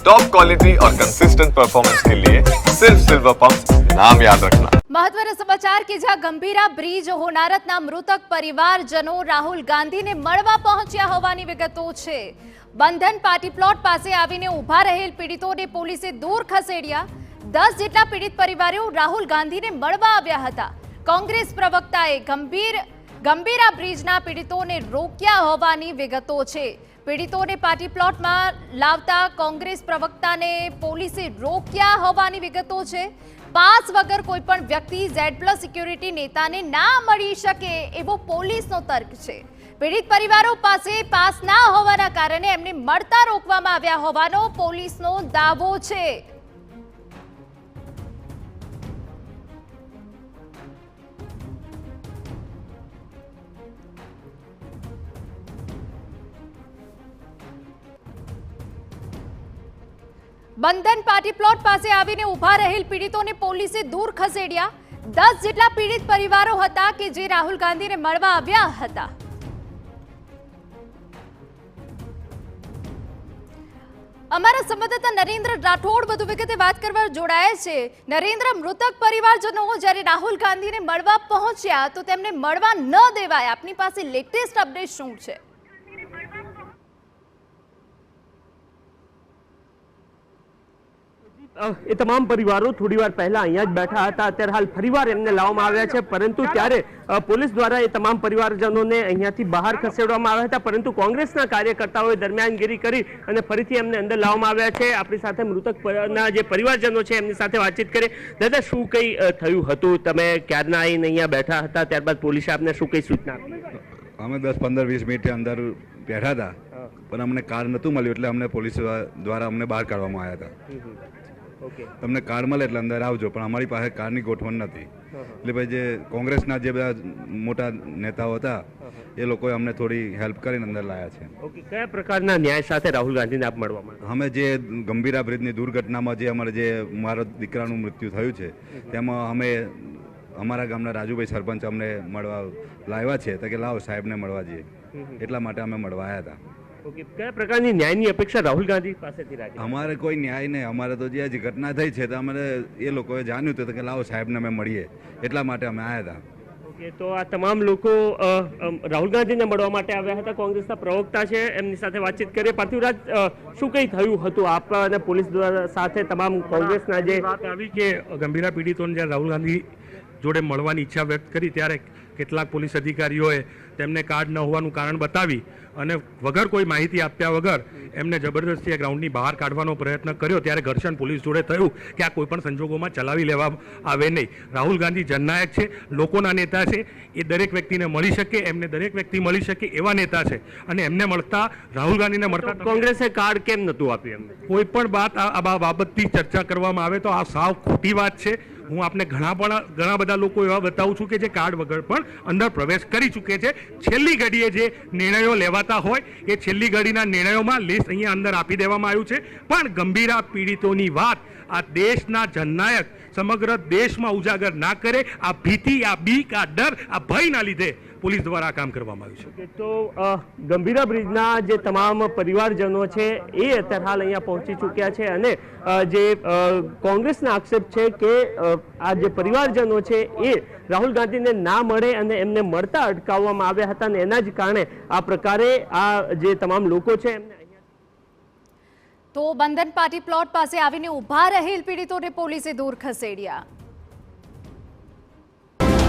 Top quality और consistent performance के लिए सिर्फ सिल्वर पंप नाम याद रखना। મહત્વના સમાચાર કે જ્યાં ગંભીરા બ્રિજ હોનારતના મૃતક પરિવારજનો રાહુલ ગાંધીને મળવા પહોંચ્યા હોવાની વિગતો છે। બંધન પાર્ટી પ્લોટ પાસે આવીને ઊભા રહેલ પીડિતોને પોલીસે દૂર ખસેડ્યા। 10 જેટલા પીડિત પરિવારો રાહુલ ગાંધીને મળવા આવ્યા હતા। કોંગ્રેસ પ્રવક્તાએ ગંભીરા બ્રિજના પીડિતોને રોક્યા હોવાની વિગતો છે। પીડિતોને પાર્ટી પ્લોટમાં લાવતા કોંગ્રેસ પ્રવક્તાને પોલીસે રોક્યા હોવાની વિગતો છે। પાસ વગર કોઈ પણ વ્યક્તિ Z+ સિક્યુરિટી નેતાને ના મળી શકે એવો પોલીસનો તર્ક છે। પીડિત પરિવારો પાસે પાસ ના હોવાના કારણે એમને મળતા રોકવામાં આવ્યા હોવાનો પોલીસનો દાવો છે। બંધન પાર્ટી પ્લોટ પાસે આવીને ઊભા રહેલ પીડિતોને પોલીસે દૂર ખસેડ્યા। 10 જેટલા પીડિત પરિવારો હતા કે જે રાહુલ ગાંધીને મળવા આવ્યા હતા। અમારા સંવાદદાતા નરેન્દ્ર રાઠોડ વધુ વિગતે વાત કરવા જોડાયા છે। નરેન્દ્ર, મૃતક પરિવારજનો જ્યારે રાહુલ ગાંધીને મળવા પહોંચ્યા તો તેમને મળવા ન દેવાયા, આપની પાસે લેટેસ્ટ અપડેટ શું છે? એ તમામ પરિવારો થોડી વાર પહેલા અહીંયા જ બેઠા હતા। અત્યારે હાલ ફરીવાર એમને લાવવામાં આવ્યા છે, પરંતુ ત્યારે પોલીસ દ્વારા એ તમામ પરિવારજનોને અહીંયાથી બહાર ખસેડવામાં આવ્યા હતા, પરંતુ કોંગ્રેસના કાર્યકર્તાઓએ દરમિયાનગીરી કરી અને ફરીથી એમને અંદર લાવવામાં આવ્યા છે। આપણી સાથે મૃતકના જે પરિવારજનો છે એમની સાથે વાતચીત કરી। દાદા, શું કંઈ થયું હતું? તમે ક્યારના આવીને અહીંયા બેઠા હતા, ત્યારબાદ પોલીસે આપને શું કંઈ સૂચના આપી? અમે 10-15-20 મિનિટ અંદર બેઠા હતા, પણ અમને કાર નહોતું મળ્યું, એટલે અમને પોલીસ દ્વારા અમને બહાર કાઢવામાં આવ્યા હતા। તમને કાર મળે એટલે અંદર આવજો, પણ અમારી પાસે કારની ગોઠવણ નથી। એટલે ભાઈ જે કોંગ્રેસના જે બધા મોટા નેતાઓ હતા એ લોકોએ અમને થોડી હેલ્પ કરીને અંદર લાયા છે। કયા પ્રકારના ન્યાય સાથે રાહુલ ગાંધીને આપ મળવા માંગો? અમે જે ગંભીરા બ્રિજની દુર્ઘટનામાં જે અમારે જે મારા દીકરાનું મૃત્યુ થયું છે તેમાં અમે અમારા ગામના રાજુભાઈ સરપંચ અમને મળવા લાવ્યા છે, તો કે લાવો સાહેબને મળવા જઈએ, એટલા માટે અમે મળવા આવ્યા હતા। કયા પ્રકારની ન્યાયની અપેક્ષા રાહુલ ગાંધી પાસેથી રાખી? અમારે કોઈ ન્યાય નહીં, અમારે તો જે ઘટના થઈ છે તો અમારે એ લોકોએ જાણ્યું હતું કે લાવો સાહેબને અમે મળીએ, એટલા માટે અમે આવ્યા હતા। તો આ તમામ લોકો રાહુલ ગાંધીને મળવા માટે આવ્યા હતા। કોંગ્રેસના પ્રવક્તા છે, એમની સાથે વાતચીત કરીએ। પાર્થિવરાજ, શું કંઈ થયું હતું આપ અને પોલીસ દ્વારા સાથે તમામ કોંગ્રેસના જે વાત આવી કે ગંભીરા પીડિતોને જ્યારે રાહુલ ગાંધી જોડે મળવાની ઈચ્છા વ્યક્ત કરી ત્યારે કેટલાક પોલીસ અધિકારીઓએ તેમને કાર્ડ ન હોવાનું કારણ બતાવી અને વગર કોઈ માહિતી આપ્યા વગર એમને જબરદસ્તી આ ગ્રાઉન્ડની બહાર કાઢવાનો પ્રયત્ન કર્યો, ત્યારે ઘર્ષણ પોલીસ જોડે થયું કે આ કોઈપણ સંજોગોમાં ચલાવી લેવા આવે નહીં। રાહુલ ગાંધી જનનાયક છે, લોકોના નેતા છે, એ દરેક વ્યક્તિને મળી શકે, એમને દરેક વ્યક્તિ મળી શકે એવા નેતા છે, અને એમને મળતા રાહુલ ગાંધીને મળતા કોંગ્રેસે કાર્ડ કેમ નહોતું આપ્યું એમને? કોઈ પણ આ બાબતથી ચર્ચા કરવામાં આવે તો આ સાવ ખોટી વાત છે। હું આપને ઘણા બધા લોકો એવા બતાવું છું કે જે કાર્ડ વગર પણ અંદર પ્રવેશ કરી ચૂકે છે। છેલ્લી ઘડીએ જે નિર્ણયો લેવાતા હોય એ છેલ્લી ઘડીના નિર્ણયોમાં લિસ્ટ અહીંયા અંદર આપી દેવામાં આવ્યું છે, પણ ગંભીરા પીડિતોની વાત આ દેશના જનનાયક સમગ્ર દેશમાં ઉજાગર ના કરે, આ ભીતિ, આ બીક, આ ડર, આ ભયના લીધે પોલીસ દ્વારા આ કામ કરવામાં આવ્યું છે। તો ગંભીરા બ્રિજના જે તમામ પરિવારજનો છે એ અત્યારે હાલ અહીંયા પહોંચી ચૂક્યા છે, અને જે કોંગ્રેસના આક્ષેપ છે કે આ જે પરિવારજનો છે એ રાહુલ ગાંધીને ના મળે અને એમને મળતા અટકાવવામાં આવ્યા હતા, અને એના જ કારણે આ પ્રકારે આ જે તમામ લોકો છે એમને તો બંધન પાર્ટી પ્લોટ પાસે આવીને ઊભા રહેલ પીડિતોને પોલીસે દૂર ખસેડ્યા।